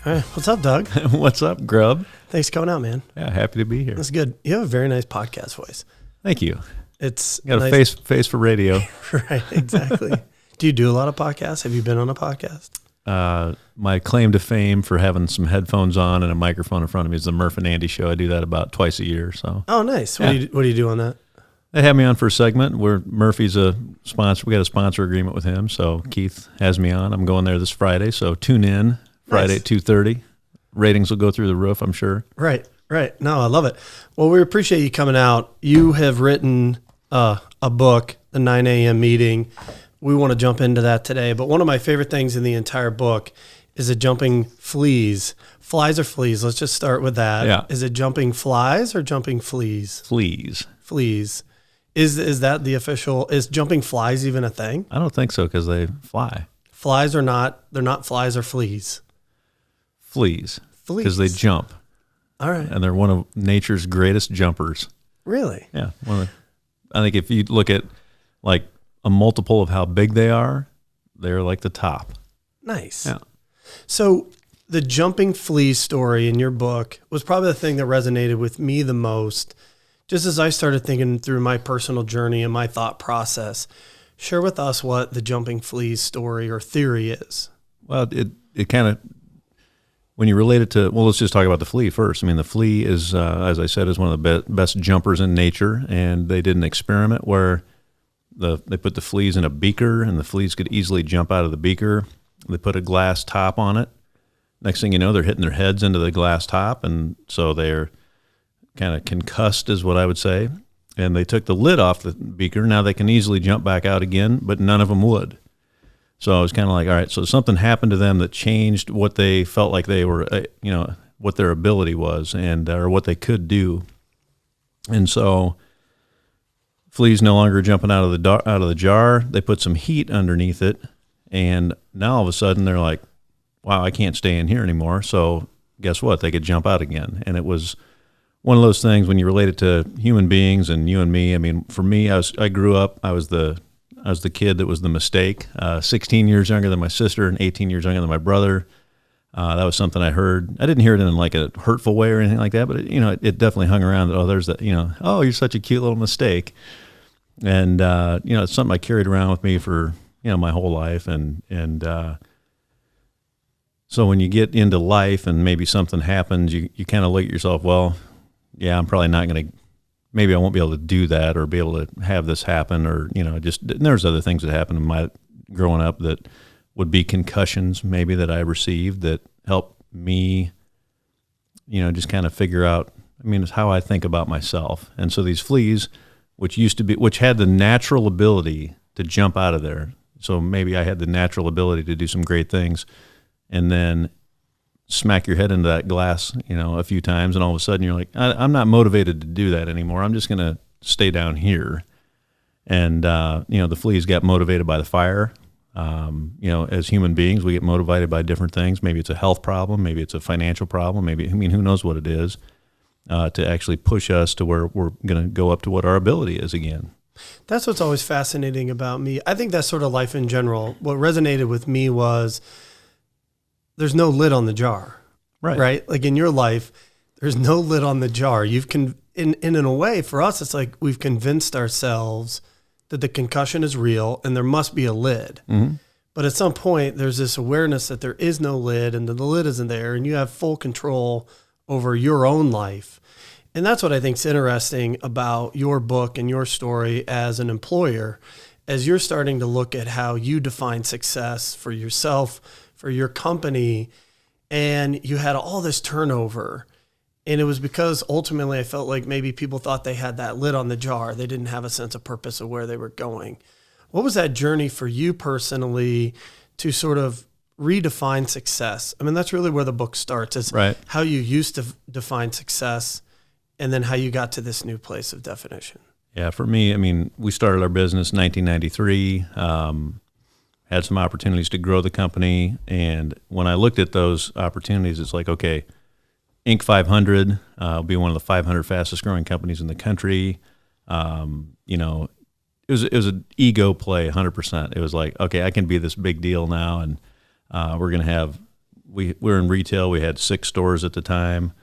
All right. What's up, Doug? What's up, Grubb? Thanks for coming out, man. Yeah, happy to be here. That's good. You have a very nice podcast voice. Thank you. It's got nice. a face for radio. Right, exactly. Do you do a lot of podcasts? Have you been on a podcast? My claim to fame for having some headphones on and a microphone in front of me is the Murph and Andy show. I do that about twice a year. So. Oh, nice. Yeah. What do you do on that? They had me on for a segment where Murphy's a sponsor. We got a sponsor agreement with him, so Keith has me on. I'm going there this Friday, so tune in Friday at 2:30. Ratings will go through the roof, I'm sure. Right. No, I love it. Well, we appreciate you coming out. You have written a book, The 9 a.m. Meeting. We want to jump into that today, but one of my favorite things in the entire book is it jumping fleas. Flies or fleas? Let's just start with that. Yeah. Is it jumping flies or jumping fleas? Fleas. Fleas. Is that the official, is jumping flies even a thing? I don't think so because they fly. Flies are not, they're not flies or fleas. Fleas. Fleas. Because they jump. All right. And they're one of nature's greatest jumpers. Really? Yeah. I think if you look at like a multiple of how big they are, they're like the top. Nice. Yeah. So the jumping flea story in your book was probably the thing that resonated with me the most. Just as I started thinking through my personal journey and my thought process, share with us what the jumping fleas story or theory is. Well, it kind of, when you relate it to, well, let's just talk about the flea first. I mean, the flea is, as I said, is one of the best jumpers in nature, and they did an experiment where they put the fleas in a beaker, and the fleas could easily jump out of the beaker. They put a glass top on it. Next thing you know, they're hitting their heads into the glass top, and so they're kind of concussed is what I would say. And they took the lid off the beaker. Now they can easily jump back out again, but none of them would. So I was kind of like, all right, so something happened to them that changed what they felt like they were, what their ability was and or what they could do. And so fleas no longer jumping out of the jar. They put some heat underneath it, and now all of a sudden they're like, wow, I can't stay in here anymore. So guess what? They could jump out again. And it was one of those things when you relate it to human beings and you and me. I mean, for me, I grew up, I was the kid that was the mistake, 16 years younger than my sister and 18 years younger than my brother. That was something I heard. I didn't hear it in like a hurtful way or anything like that, but it definitely hung around that, there's that, oh, you're such a cute little mistake. And, it's something I carried around with me for, my whole life. And so when you get into life and maybe something happens, you kind of look at yourself, well, yeah, I'm probably not going to, maybe I won't be able to do that or be able to have this happen or, there's other things that happened in my growing up that would be concussions maybe that I received that helped me, just kind of figure out, it's how I think about myself. And so these fleas, which had the natural ability to jump out of there. So maybe I had the natural ability to do some great things and then smack your head into that glass, a few times, and all of a sudden you're like, I'm not motivated to do that anymore. I'm just going to stay down here. And, the fleas got motivated by the fire. As human beings, we get motivated by different things. Maybe it's a health problem. Maybe it's a financial problem. Who knows what it is, to actually push us to where we're going to go up to what our ability is again. That's what's always fascinating about me. I think that's sort of life in general. What resonated with me was there's no lid on the jar, right? Like in your life, there's no lid on the jar. In a way for us, it's like we've convinced ourselves that the concussion is real and there must be a lid. Mm-hmm. But at some point there's this awareness that there is no lid and that the lid isn't there and you have full control over your own life. And that's what I think is interesting about your book and your story as an employer, as you're starting to look at how you define success for yourself, for your company, and you had all this turnover. And it was because ultimately I felt like maybe people thought they had that lid on the jar. They didn't have a sense of purpose of where they were going. What was that journey for you personally to sort of redefine success? That's really where the book starts, is how you used to define success and then how you got to this new place of definition. Yeah, for me, we started our business in 1993, had some opportunities to grow the company. And when I looked at those opportunities, it's like, okay, Inc. 500 will be one of the 500 fastest growing companies in the country. It was an ego play, 100%. It was like, okay, I can be this big deal now, and we're going to have we were in retail. We had 6 stores at the time.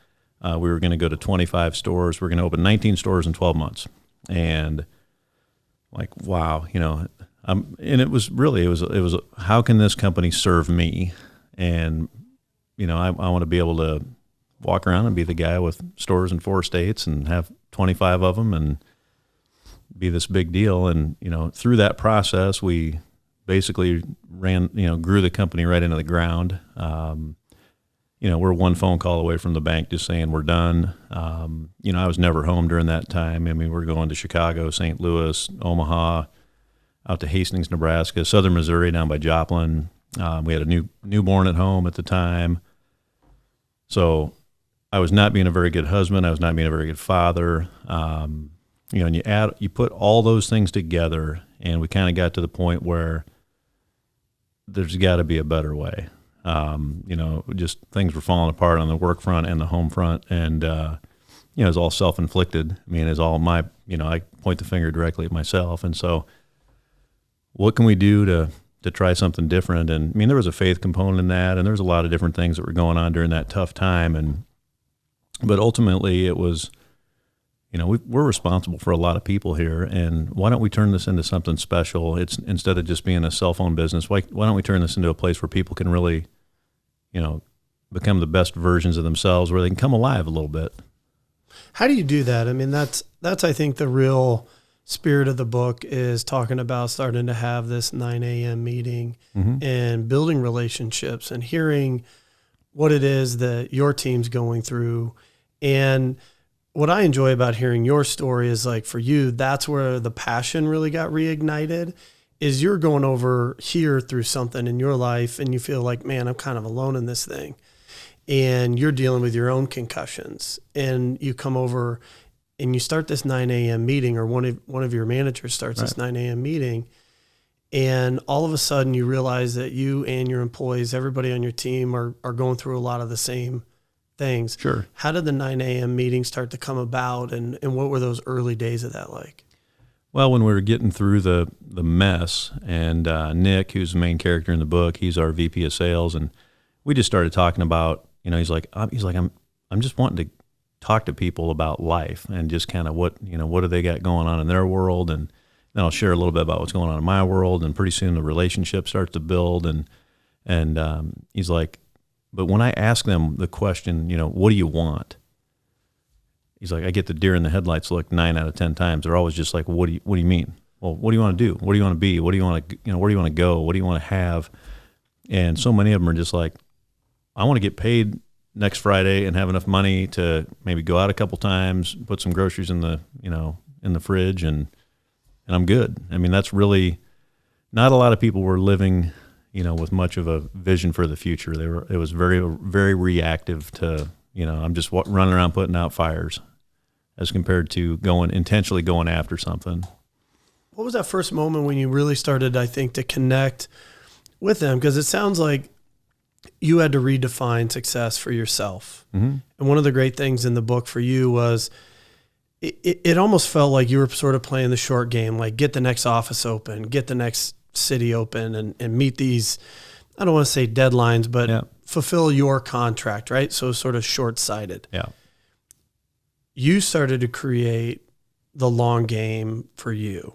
We were going to go to 25 stores. We were going to open 19 stores in 12 months. And like, wow, and it was how can this company serve me? And, I want to be able to walk around and be the guy with stores in 4 states and have 25 of them and be this big deal. And, through that process, we basically grew the company right into the ground. We're one phone call away from the bank just saying we're done. I was never home during that time. I mean, we're going to Chicago, St. Louis, Omaha, out to Hastings, Nebraska, southern Missouri, down by Joplin. We had a newborn at home at the time. So I was not being a very good husband. I was not being a very good father. And you put all those things together, and we kind of got to the point where there's got to be a better way. Just things were falling apart on the work front and the home front, and it was all self-inflicted. I mean, it's all my, I point the finger directly at myself. And so what can we do to try something different? And I mean, there was a faith component in that, and there was a lot of different things that were going on during that tough time. But ultimately it was, we're responsible for a lot of people here, and why don't we turn this into something special? It's instead of just being a cell phone business, why don't we turn this into a place where people can really, become the best versions of themselves, where they can come alive a little bit. How do you do that? I mean, that's I think the real spirit of the book is talking about starting to have this 9 a.m. meeting and building relationships and hearing what it is that your team's going through. And what I enjoy about hearing your story is, like, for you, that's where the passion really got reignited, is you're going over here through something in your life and you feel like, man, I'm kind of alone in this thing. And you're dealing with your own concussions, and you come over and you start this 9 a.m. meeting, or one of your managers starts this 9 a.m. meeting. And all of a sudden you realize that you and your employees, everybody on your team are going through a lot of the same things. Sure. How did the 9 a.m. meeting start to come about, and what were those early days of that like? Well, when we were getting through the mess, and Nick, who's the main character in the book, he's our VP of sales, and we just started talking about, he's like, I'm just wanting to talk to people about life and just kind of what do they got going on in their world, and then I'll share a little bit about what's going on in my world, and pretty soon the relationship starts to build, and he's like, but when I ask them the question, what do you want? He's like, I get the deer in the headlights look 9 out of 10 times. They're always just like, what do you mean? Well, what do you want to do? What do you want to be? What do you want to, where do you want to go? What do you want to have? And so many of them are just like, I want to get paid next Friday and have enough money to maybe go out a couple times, put some groceries in the, in the fridge, and I'm good. I mean, that's really not a lot of people were living, with much of a vision for the future. It was very, very reactive to, I'm just running around putting out fires, as compared to intentionally going after something. What was that first moment when you really started, I think, to connect with them? Because it sounds like you had to redefine success for yourself. Mm-hmm. And one of the great things in the book for you was it almost felt like you were sort of playing the short game, like get the next office open, get the next city open, and meet these, I don't want to say deadlines, but fulfill your contract, right? So sort of short-sighted. Yeah. You started to create the long game for you.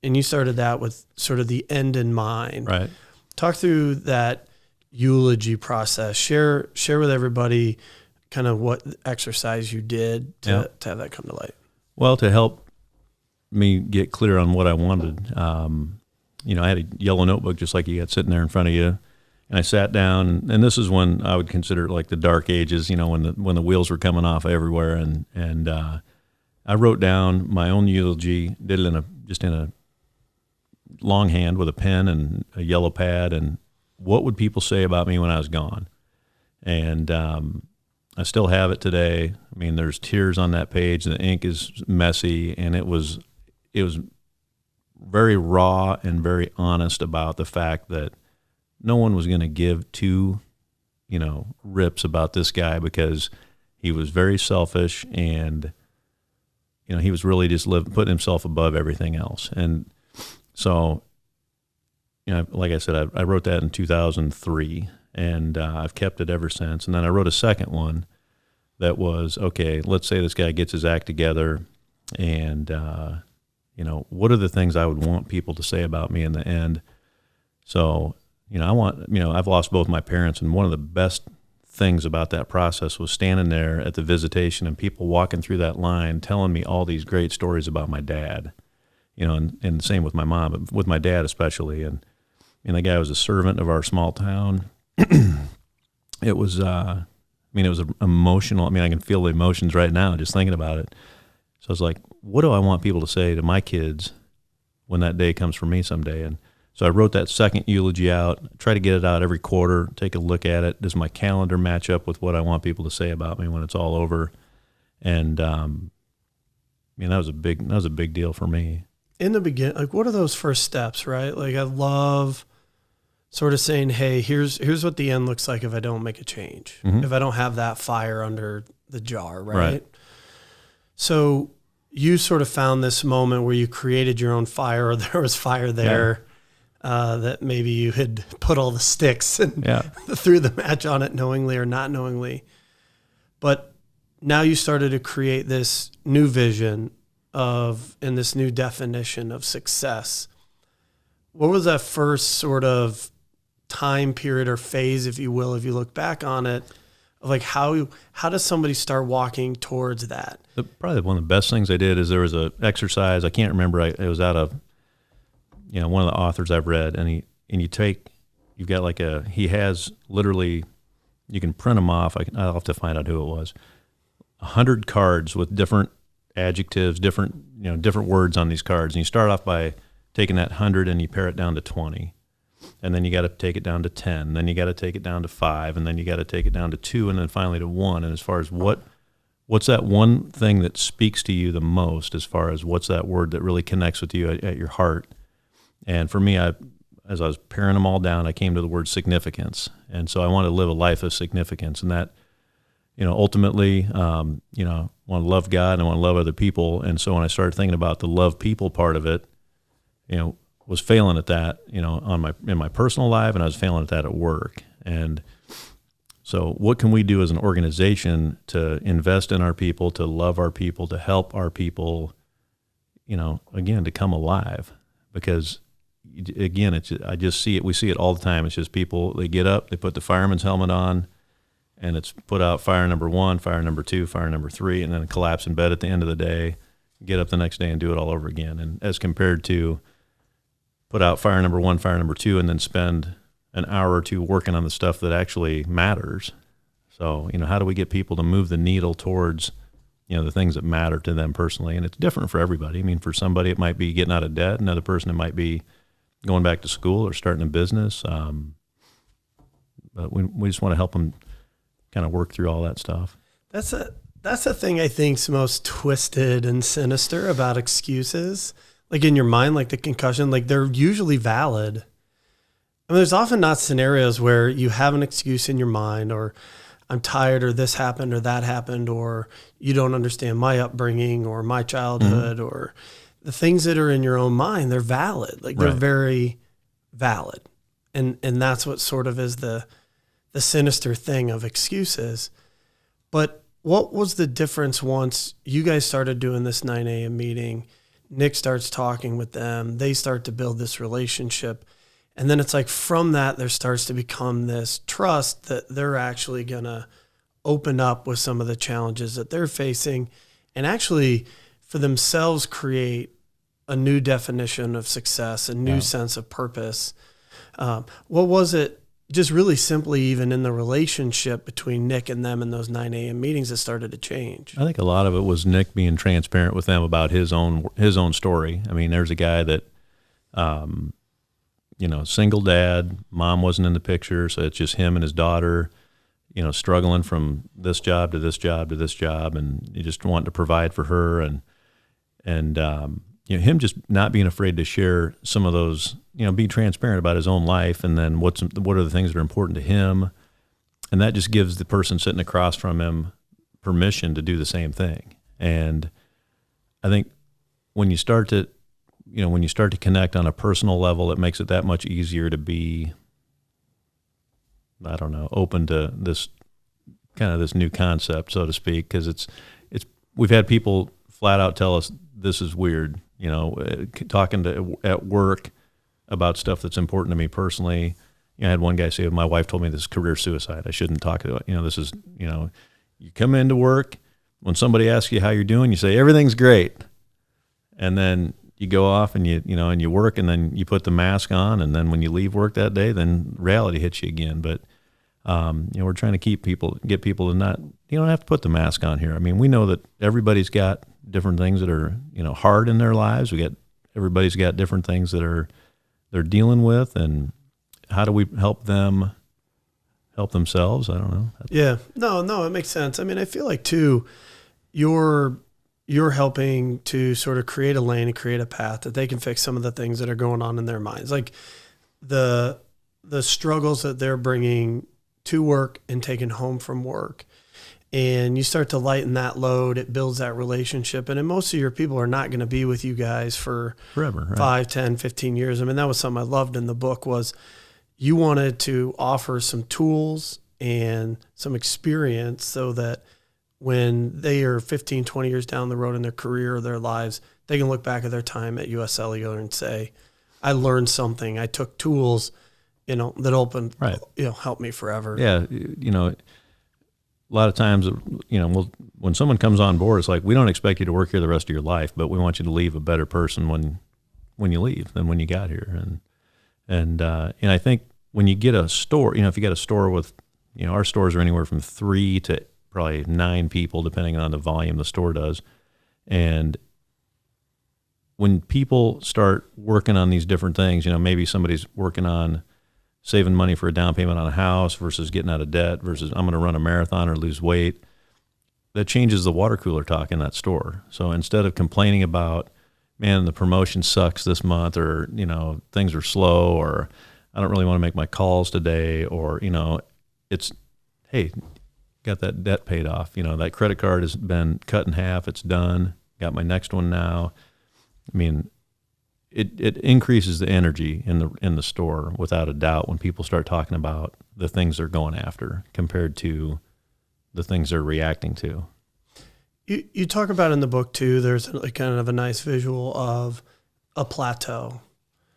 And you started that with sort of the end in mind. Right. Talk through that eulogy process. Share with everybody kind of what exercise you did to have that come to light. Well, to help me get clear on what I wanted, I had a yellow notebook just like you got sitting there in front of you. And I sat down, and this is when I would consider it like the dark ages, when the wheels were coming off everywhere. And I wrote down my own eulogy, did it in a longhand with a pen and a yellow pad, and what would people say about me when I was gone? And I still have it today. I mean, there's tears on that page. The ink is messy, and it was very raw and very honest about the fact that no one was going to give two, rips about this guy, because he was very selfish, and, he was really just putting himself above everything else. And so, like I said, I wrote that in 2003, and I've kept it ever since. And then I wrote a second one that was, okay, let's say this guy gets his act together, and what are the things I would want people to say about me in the end? So, I've lost both my parents, and one of the best things about that process was standing there at the visitation and people walking through that line telling me all these great stories about my dad, and the same with my mom, but with my dad especially. And the guy was a servant of our small town. It was, it was emotional. I can feel the emotions right now just thinking about it. So I was like, what do I want people to say to my kids when that day comes for me someday? And so I wrote that second eulogy out, try to get it out every quarter, take a look at it. Does my calendar match up with what I want people to say about me when it's all over? And that was a big deal for me. In the beginning, like, what are those first steps, right? Like, I love sort of saying, hey, here's what the end looks like if I don't make a change, if I don't have that fire under the jar, right? So you sort of found this moment where you created your own fire, or there was fire there. That maybe you had put all the sticks and threw the match on it knowingly or not knowingly. But now you started to create this new vision and this new definition of success. What was that first sort of time period or phase, if you will, if you look back on it, of like how does somebody start walking towards that? Probably one of the best things I did is there was a exercise, I can't remember, it was out of one of the authors I've read, and you've got he has literally, you can print them off. I'll have to find out who it was. 100 cards with different adjectives, different words on these cards. And you start off by taking that 100 and you pare it down to 20. And then you got to take it down to 10. Then you got to take it down to 5. And then you got to take it down to 2. And then finally to 1. And as far as what's that one thing that speaks to you the most, as far as what's that word that really connects with you at your heart? And for me, as I was paring them all down, I came to the word significance. And so I wanted to live a life of significance. And that, ultimately, I want to love God and I want to love other people. And so when I started thinking about the love people part of it, was failing at that, in my personal life, and I was failing at that at work. And so what can we do as an organization to invest in our people, to love our people, to help our people, again, to come alive? Because again, I just see it. We see it all the time. It's just people, they get up, they put the fireman's helmet on, and it's put out fire number 1, fire number 2, fire number 3, and then collapse in bed at the end of the day, get up the next day and do it all over again. And as compared to put out fire number 1, fire number 2, and then spend an hour or two working on the stuff that actually matters. So, how do we get people to move the needle towards, the things that matter to them personally? And it's different for everybody. For somebody, it might be getting out of debt. Another person, it might be going back to school or starting a business. But we just want to help them kind of work through all that stuff. That's the thing I think's most twisted and sinister about excuses. Like in your mind, like the concussion, like they're usually valid. There's often not scenarios where you have an excuse in your mind, or I'm tired, or this happened, or that happened, or you don't understand my upbringing or my childhood, or the things that are in your own mind, they're valid. Like they're very valid. And that's what sort of is the sinister thing of excuses. But what was the difference once you guys started doing this 9 a.m. meeting? Nick starts talking with them. They start to build this relationship. And then it's like from that, there starts to become this trust that they're actually going to open up with some of the challenges that they're facing and actually for themselves create a new definition of success, a new sense of purpose. What was it, just really simply even in the relationship between Nick and them in those 9 a.m. meetings that started to change? I think a lot of it was Nick being transparent with them about his own story. There's a guy that, single dad, mom wasn't in the picture, so it's just him and his daughter, struggling from this job to this job to this job, and you just wanting to provide for her, and him just not being afraid to share some of those, be transparent about his own life, and then what are the things that are important to him, and that just gives the person sitting across from him permission to do the same thing. And I think when you start to connect on a personal level, it makes it that much easier to be I don't know, open to this kind of this new concept, so to speak, because it's we've had people flat out tell us this is weird, you know, talking to at work about stuff that's important to me personally. You know, I had one guy say, my wife told me this is career suicide. I shouldn't talk to it. You know, this is, you know, you come into work, when somebody asks you how you're doing, you say, everything's great. And then you go off and you work, and then you put the mask on. And then when you leave work that day, then reality hits you again. But, you know, we're trying to get people to not, you don't have to put the mask on here. I mean, we know that everybody's got different things that are, you know, hard in their lives. Everybody's got different things that they're dealing with, and how do we help them help themselves? I don't know. Yeah, no, it makes sense. I mean, I feel like too, you're helping to sort of create a lane and create a path that they can fix some of the things that are going on in their minds, like the struggles that they're bringing to work and taking home from work. And you start to lighten that load, it builds that relationship. And then most of your people are not going to be with you guys for forever, right? 5, 10, 15 years. I mean, that was something I loved in the book, was you wanted to offer some tools and some experience so that when they are 15, 20 years down the road in their career or their lives, they can look back at their time at US Cellular and say, I learned something. I took tools, you know, that opened, right, you know, helped me forever. Yeah. You know, a lot of times, you know, when someone comes on board, it's like, we don't expect you to work here the rest of your life, but we want you to leave a better person when you leave than when you got here. And I think when you get a store, you know, if you got a store with, you know, our stores are anywhere from 3 to probably 9 people, depending on the volume the store does. And when people start working on these different things, you know, maybe somebody's working on saving money for a down payment on a house versus getting out of debt versus I'm going to run a marathon or lose weight, that changes the water cooler talk in that store. So instead of complaining about, man, the promotion sucks this month, or, you know, things are slow, or I don't really want to make my calls today, or, you know, it's, hey, got that debt paid off. You know, that credit card has been cut in half. It's done. Got my next one now. I mean, it increases the energy in the store without a doubt when people start talking about the things they're going after compared to the things they're reacting to. You talk about in the book too, there's like kind of a nice visual of a plateau.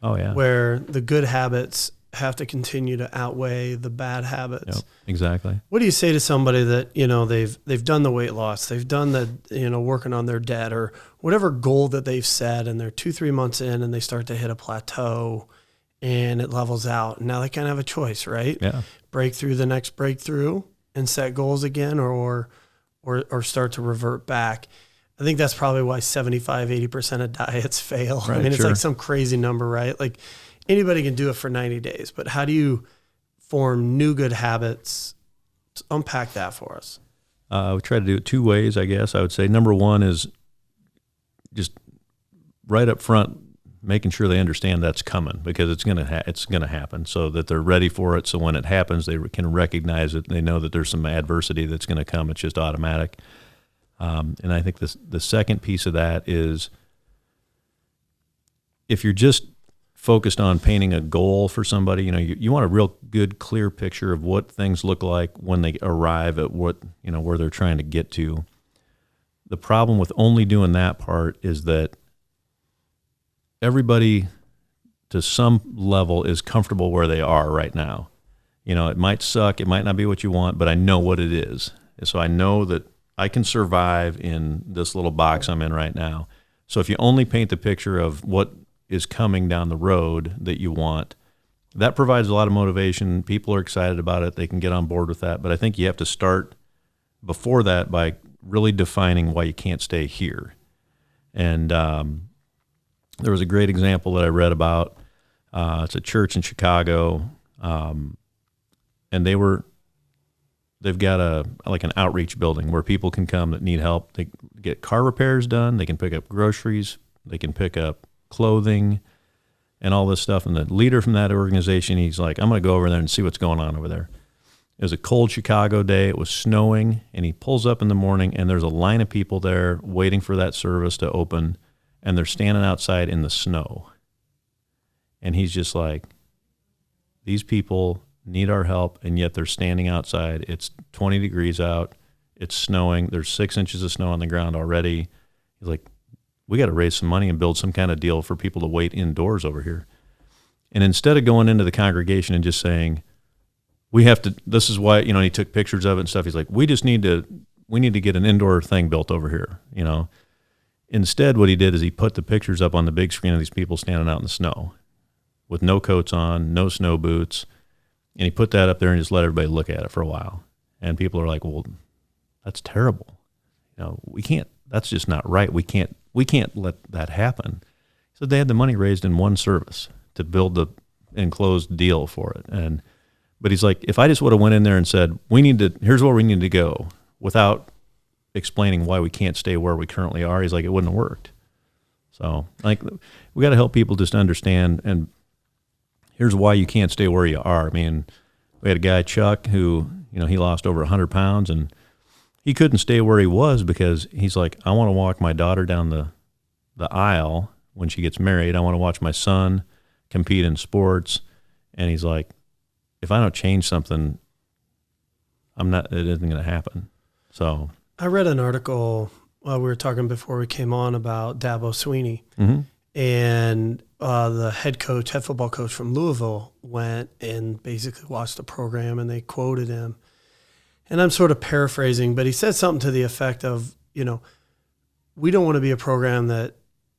Oh yeah. Where the good habits have to continue to outweigh the bad habits. Yep, exactly. What do you say to somebody that, you know, they've done the weight loss, they've done the, you know, working on their debt or whatever goal that they've set, and they're 2-3 months in and they start to hit a plateau and it levels out. And now they kind of have a choice, right? Yeah. Break through the next breakthrough and set goals again, or start to revert back. I think that's probably why 75-80% of diets fail. Right, I mean, it's sure. like some crazy number, right? Like anybody can do it for 90 days, but how do you form new good habits? Unpack that for us. We try to do it 2 ways, I guess. I would say number 1 is just right up front, making sure they understand that's coming, because it's gonna happen, so that they're ready for it. So when it happens, they can recognize it. They know that there's some adversity that's going to come. It's just automatic. And I think the second piece of that is, if you're just focused on painting a goal for somebody, you know, you want a real good, clear picture of what things look like when they arrive at what, you know, where they're trying to get to. The problem with only doing that part is that everybody to some level is comfortable where they are right now. You know, it might suck, it might not be what you want, but I know what it is. And so I know that I can survive in this little box I'm in right now. So if you only paint the picture of what is coming down the road that you want, that provides a lot of motivation. People are excited about it. They can get on board with that. But I think you have to start before that by really defining why you can't stay here. And there was a great example that I read about. It's a church in Chicago, and they've got an outreach building where people can come that need help. They get car repairs done. They can pick up groceries. They can pick up clothing and all this stuff. And the leader from that organization, he's like, I'm going to go over there and see what's going on over there. It was a cold Chicago day. It was snowing, and he pulls up in the morning, and there's a line of people there waiting for that service to open, and they're standing outside in the snow. And he's just like, these people need our help, and yet they're standing outside. It's 20 degrees out. It's snowing. There's 6 inches of snow on the ground already. He's like, we got to raise some money and build some kind of deal for people to wait indoors over here. And instead of going into the congregation and just saying, we have to, this is why, you know, he took pictures of it and stuff. He's like, we need to get an indoor thing built over here, you know. Instead, what he did is he put the pictures up on the big screen of these people standing out in the snow with no coats on, no snow boots. And he put that up there and just let everybody look at it for a while. And people are like, well, that's terrible. You know, we can't, that's just not right. We can't let that happen. So they had the money raised in one service to build the enclosed deal for it. But he's like, if I just would have went in there and said, here's where we need to go, without explaining why we can't stay where we currently are, he's like, it wouldn't have worked. So like, we got to help people just understand, and here's why you can't stay where you are. I mean, we had a guy, Chuck, who, you know, he lost over 100 pounds, and he couldn't stay where he was because he's like, I want to walk my daughter down the aisle when she gets married. I want to watch my son compete in sports. And he's like, if I don't change something, it isn't going to happen. So I read an article while we were talking before we came on about Dabo Sweeney, and the head football coach from Louisville went and basically watched the program, and they quoted him. And I'm sort of paraphrasing, but he said something to the effect of, you know, we don't want to be a program that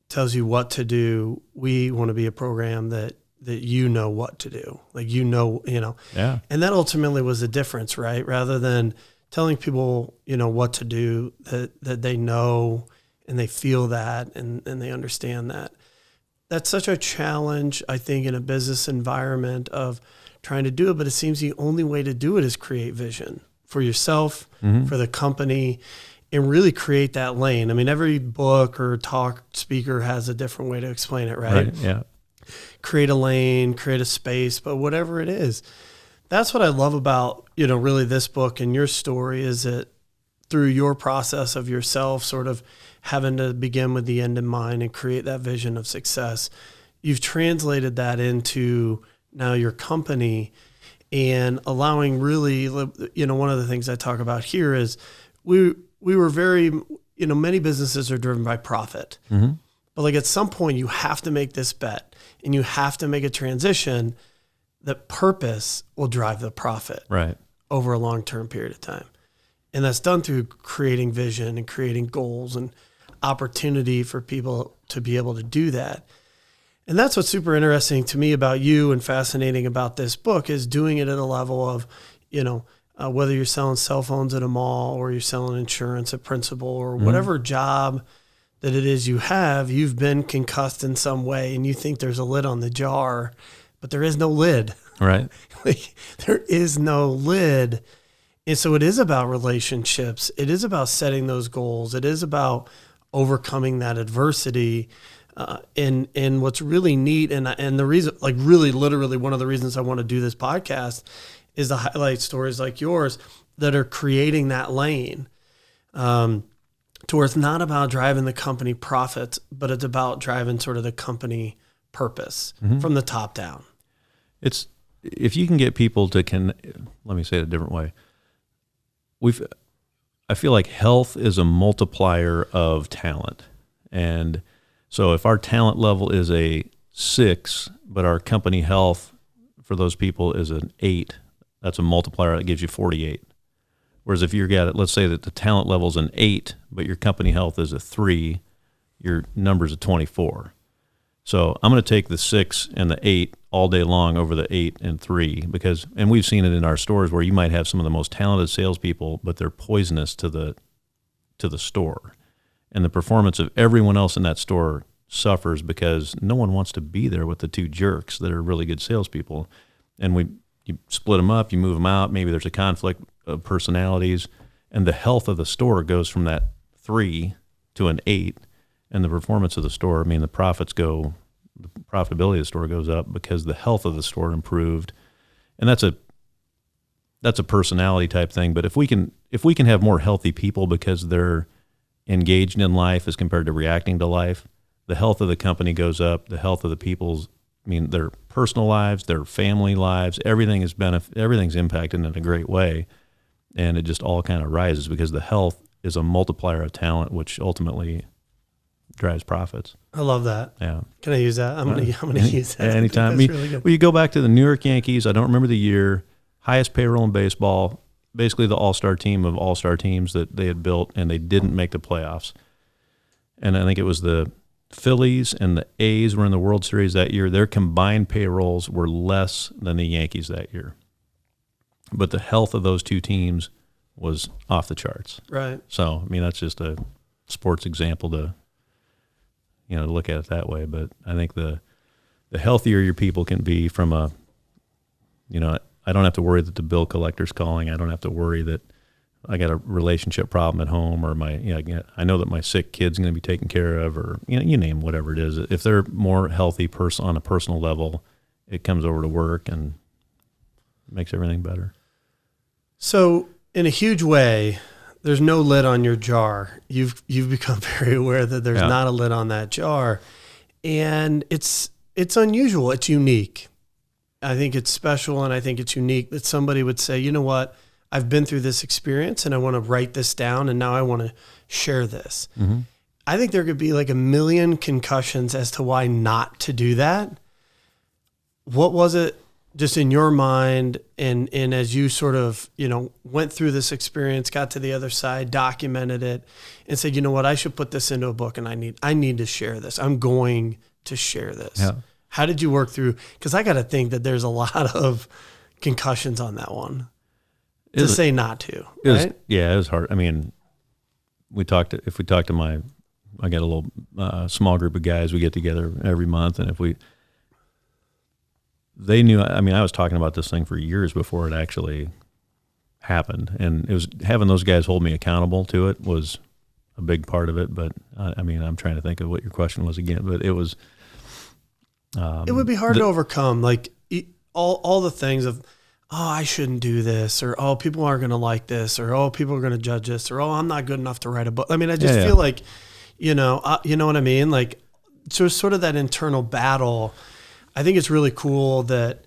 tells you what to do. We want to be a program that you know what to do. Like, you know. Yeah. And that ultimately was the difference, right? Rather than telling people, you know, what to do, that they know and they feel that and they understand that. That's such a challenge, I think, in a business environment of trying to do it, but it seems the only way to do it is create vision for yourself, for the company, and really create that lane. I mean, every book or talk speaker has a different way to explain it, right? Yeah. Create a lane, create a space, but whatever it is, that's what I love about, you know, really this book and your story, is that through your process of yourself sort of having to begin with the end in mind and create that vision of success, you've translated that into now your company, and allowing really, you know, one of the things I talk about here is we were very, you know, many businesses are driven by profit, but like at some point you have to make this bet and you have to make a transition that purpose will drive the profit over a long-term period of time. And that's done through creating vision and creating goals and opportunity for people to be able to do that. And that's what's super interesting to me about you and fascinating about this book, is doing it at a level of, you know, whether you're selling cell phones at a mall or you're selling insurance at Principal or whatever job that it is you have, you've been concussed in some way and you think there's a lid on the jar, but there is no lid. Right. Like, there is no lid. And so it is about relationships. It is about setting those goals. It is about overcoming that adversity. And what's really neat, and the reason, like really literally one of the reasons I want to do this podcast is to highlight stories like yours that are creating that lane, to where it's not about driving the company profits, but it's about driving sort of the company purpose from the top down. It's, if you can get people to let me say it a different way. I feel like health is a multiplier of talent. And so if our talent level is a 6, but our company health for those people is an 8, that's a multiplier that gives you 48. Whereas if you've got it, let's say that the talent level is an 8, but your company health is a 3, your number's a 24. So I'm going to take the 6 and the 8 all day long over the 8 and 3, because, and we've seen it in our stores where you might have some of the most talented salespeople, but they're poisonous to the store. And the performance of everyone else in that store suffers because no one wants to be there with the 2 jerks that are really good salespeople. And you split them up, you move them out, maybe there's a conflict of personalities, and the health of the store goes from that 3 to an 8, and the performance of the store, I mean, the profitability of the store goes up because the health of the store improved. And that's a personality type thing. But if we can have more healthy people because they're engaged in life as compared to reacting to life, the health of the company goes up, the health of the people's, mean, their personal lives, their family lives, everything's impacted in a great way. And it just all kind of rises because the health is a multiplier of talent, which ultimately drives profits. I love that. Yeah. Can I use that? I'm gonna use that anytime. That's really good. Well, you go back to the New York Yankees. I don't remember the year. Highest payroll in baseball. Basically, the all-star team of all-star teams that they had built, and they didn't make the playoffs. And I think it was the Phillies and the A's were in the World Series that year. Their combined payrolls were less than the Yankees that year. But the health of those two teams was off the charts. Right. So, I mean, that's just a sports example to look at it that way. But I think the healthier your people can be from a, I don't have to worry that the bill collector's calling. I don't have to worry that I got a relationship problem at home, or I know that my sick kid's going to be taken care of, or you name whatever it is. If they're more healthy on a personal level, it comes over to work and makes everything better. So, in a huge way, there's no lid on your jar. You've become very aware that there's not a lid on that jar, and it's unusual. It's unique. I think it's special, and I think it's unique that somebody would say, you know what, I've been through this experience, and I want to write this down, and now I want to share this. Mm-hmm. I think there could be like a million concussions as to why not to do that. What was it just in your mind, and as you sort of, went through this experience, got to the other side, documented it, and said, you know what, I should put this into a book, and I need to share this. I'm going to share this. Yeah. How did you work through? Because I got to think that there's a lot of concussions on that one to say not to, right? It was hard. I mean, I got a little small group of guys. We get together every month, and they knew, I was talking about this thing for years before it actually happened. And it was having those guys hold me accountable to it was a big part of it. But I'm trying to think of what your question was again, but it was, it would be hard to overcome, like all the things of, I shouldn't do this, or, people aren't going to like this, or, people are going to judge this, or, I'm not good enough to write a book. I just feel like, you know what I mean? Like, so it's sort of that internal battle. I think it's really cool that,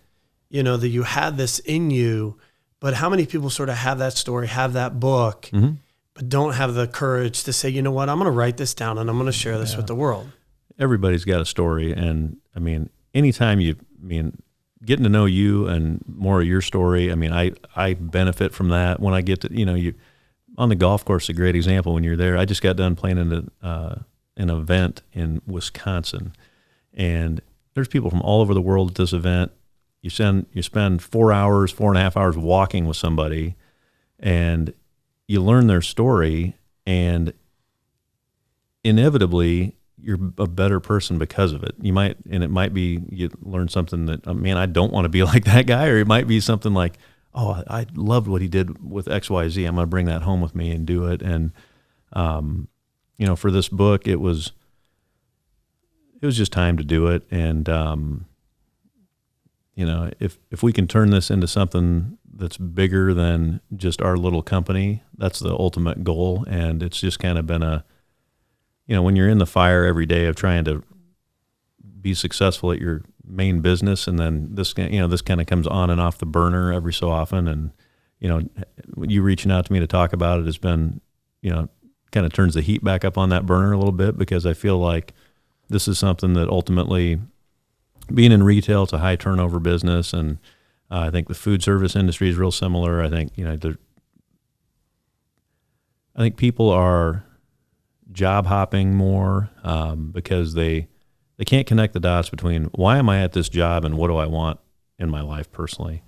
that you had this in you, but how many people sort of have that story, have that book, mm-hmm. but don't have the courage to say, you know what, I'm going to write this down and I'm going to share this with the world. Everybody's got a story. And anytime getting to know you and more of your story, I benefit from that when I get to, you on the golf course, a great example when you're there. I just got done playing in an event in Wisconsin, and there's people from all over the world at this event. You spend 4.5 hours walking with somebody, and you learn their story, and inevitably you're a better person because of it. It might be you learn something that, I don't want to be like that guy, or it might be something like, I loved what he did with XYZ. I'm going to bring that home with me and do it. And, for this book, it was just time to do it. And, if we can turn this into something that's bigger than just our little company, that's the ultimate goal. And it's just kind of been when you're in the fire every day of trying to be successful at your main business, and then this kind of comes on and off the burner every so often. And, you reaching out to me to talk about it has been, kind of turns the heat back up on that burner a little bit, because I feel like this is something that ultimately, being in retail, it's a high turnover business. And I think the food service industry is real similar. I think, I think people are job hopping more because they can't connect the dots between why am I at this job and what do I want in my life personally.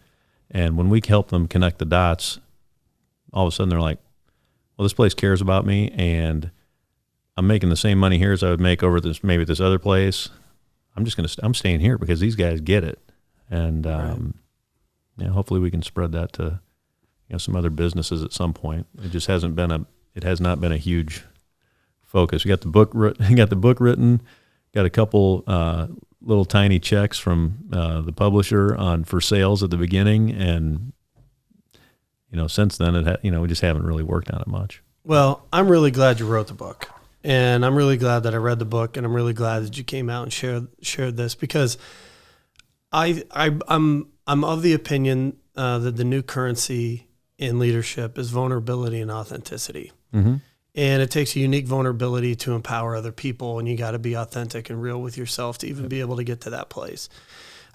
And when we help them connect the dots, all of a sudden they're like, well, this place cares about me, and I'm making the same money here as I would make over maybe this other place. I'm staying here because these guys get it. And hopefully we can spread that to some other businesses at some point. It just has not been a huge focus. We got the book written, got a couple little tiny checks from the publisher for sales at the beginning, and since then we just haven't really worked on it much. Well, I'm really glad you wrote the book, and I'm really glad that I read the book, and I'm really glad that you came out and shared this, because I'm of the opinion that the new currency in leadership is vulnerability and authenticity. Mm-hmm. And it takes a unique vulnerability to empower other people, and you got to be authentic and real with yourself to even be able to get to that place.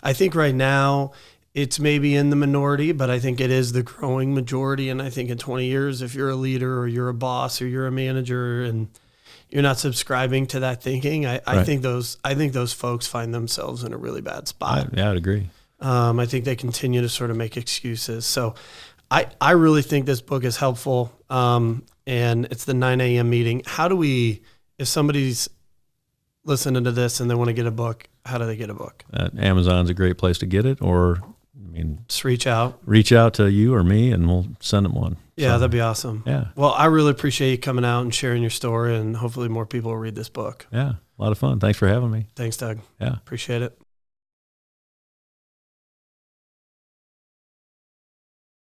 I think right now it's maybe in the minority, but I think it is the growing majority. And I think in 20 years, if you're a leader or you're a boss or you're a manager and you're not subscribing to that thinking, I think those folks find themselves in a really bad spot. I'd agree. I think they continue to sort of make excuses. So I really think this book is helpful. And it's the 9 a.m. meeting. How do we, if somebody's listening to this and they want to get a book, how do they get a book? Amazon's a great place to get it, or just reach out to you or me and we'll send them one. Yeah, that'd be awesome. Yeah. Well, I really appreciate you coming out and sharing your story, and hopefully more people will read this book. Yeah. A lot of fun. Thanks for having me. Thanks, Doug. Yeah. Appreciate it.